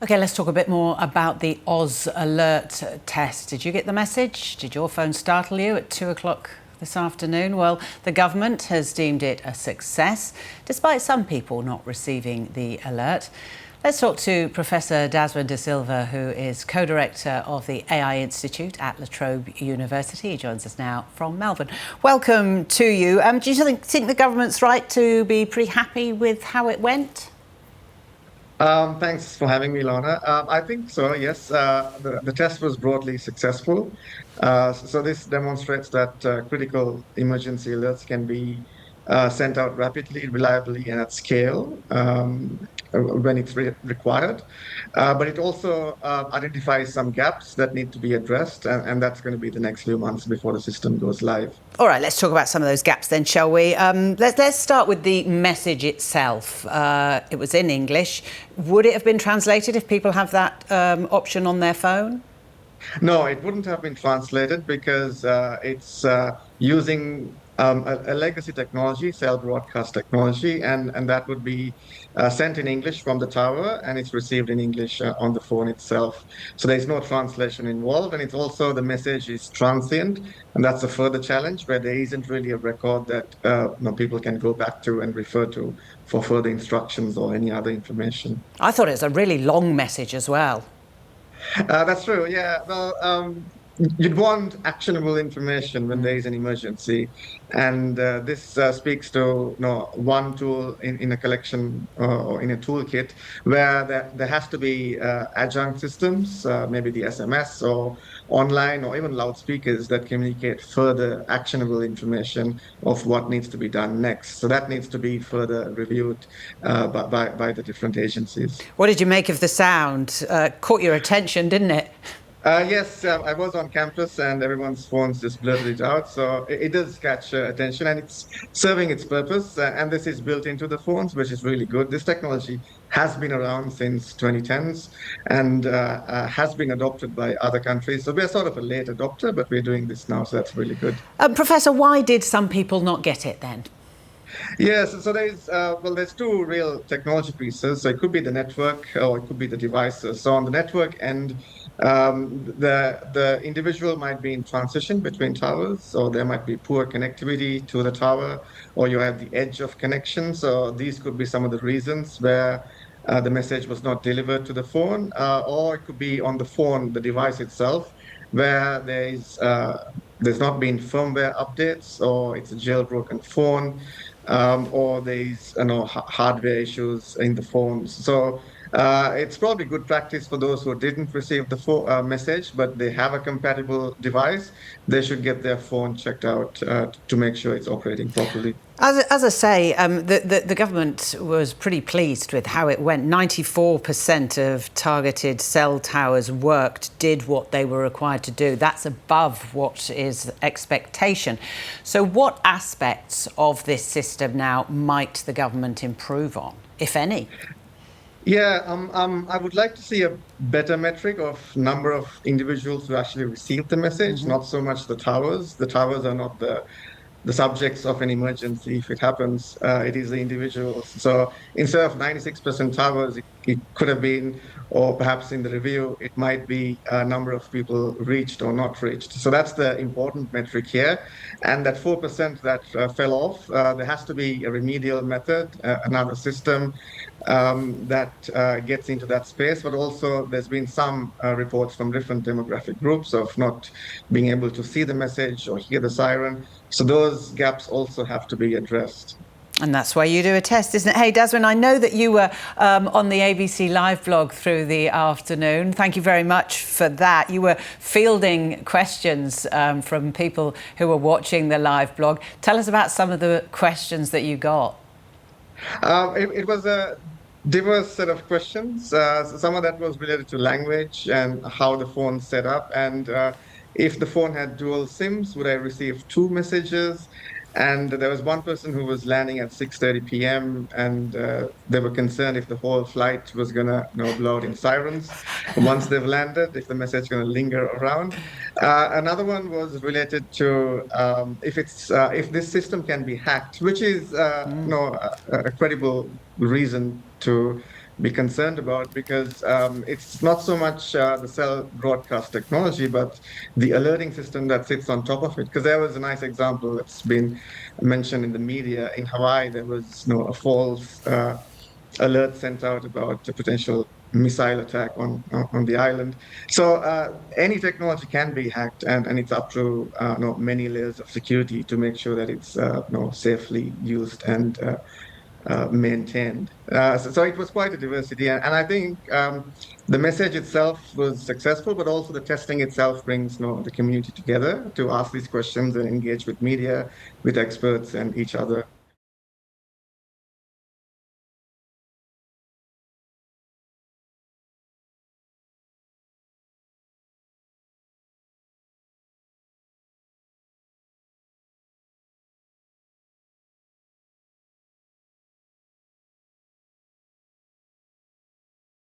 Okay, let's talk a bit more about the AusAlert test. Did you get the message? Did your phone startle you at 2 o'clock this afternoon? Well, the government has deemed it a success, despite some people not receiving the alert. Let's talk to Professor Daswin De Silva, who is co-director of the AI Institute at Trobe University. He joins us now from Melbourne. Welcome to you. Do you think the government's right to be pretty happy with how it went? Thanks for having me, Lorna. I think so, yes. The test was broadly successful. So this demonstrates that critical emergency alerts can be sent out rapidly, reliably, and at scale when it's required. But it also identifies some gaps that need to be addressed, and that's going to be the next few months before the system goes live. All right, let's talk about some of those gaps then, shall we? Let's start with the message itself. It was in English. Would it have been translated if people have that option on their phone? No, it wouldn't have been translated because it's using a legacy technology, cell broadcast technology, and that would be sent in English from the tower, and it's received in English on the phone itself. So there's no translation involved, and it's also the message is transient, and that's a further challenge where there isn't really a record that people can go back to and refer to for further instructions or any other information. I thought it was a really long message as well. That's true. Yeah. Well, you'd want actionable information when there is an emergency, and this speaks to one tool in a collection or in a toolkit where there has to be adjunct systems, maybe the SMS or online or even loudspeakers that communicate further actionable information of what needs to be done next. So that needs to be further reviewed by the different agencies. What did you make of the sound? Caught your attention, didn't it? Yes, I was on campus and everyone's phones just blurted it out. So it does catch attention and it's serving its purpose. And this is built into the phones, which is really good. This technology has been around since 2010s and has been adopted by other countries. So we're sort of a late adopter, but we're doing this now. So that's really good. Professor, why did some people not get it then? Yes, so there's two real technology pieces. So it could be the network or it could be the devices. So on the network end, the individual might be in transition between towers, or there might be poor connectivity to the tower, or you have the edge of connection. So these could be some of the reasons where the message was not delivered to the phone, or it could be on the phone, the device itself, where there's not been firmware updates, or it's a jailbroken phone, or there's hardware issues in the phones. So it's probably good practice for those who didn't receive the message, but they have a compatible device. They should get their phone checked out to make sure it's operating properly. As I say, the government was pretty pleased with how it went. 94% of targeted cell towers did what they were required to do. That's above what is expectation. So what aspects of this system now might the government improve on, if any? Yeah, I would like to see a better metric of number of individuals who actually received the message, not so much the towers. The towers are not the subjects of an emergency. If it happens, it is the individuals. So instead of 96% towers, it could have been, or perhaps in the review, it might be a number of people reached or not reached. So that's the important metric here. And that 4% that fell off, there has to be a remedial method, another system that gets into that space. But also there's been some reports from different demographic groups of not being able to see the message or hear the siren. So those gaps also have to be addressed. And that's why you do a test, isn't it? Hey, Daswin, I know that you were on the ABC Live blog through the afternoon. Thank you very much for that. You were fielding questions from people who were watching the live blog. Tell us about some of the questions that you got. It was a diverse set of questions. Some of that was related to language and how the phone's set up. And if the phone had dual SIMs, would I receive two messages? And there was one person who was landing at 6:30 p.m. and they were concerned if the whole flight was going to blow out in sirens once they've landed, if the message is going to linger around. Another one was related to if this system can be hacked, which is a credible reason to be concerned about, because it's not so much the cell broadcast technology, but the alerting system that sits on top of it. Because there was a nice example that's been mentioned in the media. In Hawaii, there was a false alert sent out about a potential missile attack on the island. So any technology can be hacked, and it's up to many layers of security to make sure that it's safely used and maintained. So it was quite a diversity, and I think the message itself was successful, but also the testing itself brings the community together to ask these questions and engage with media, with experts, and each other.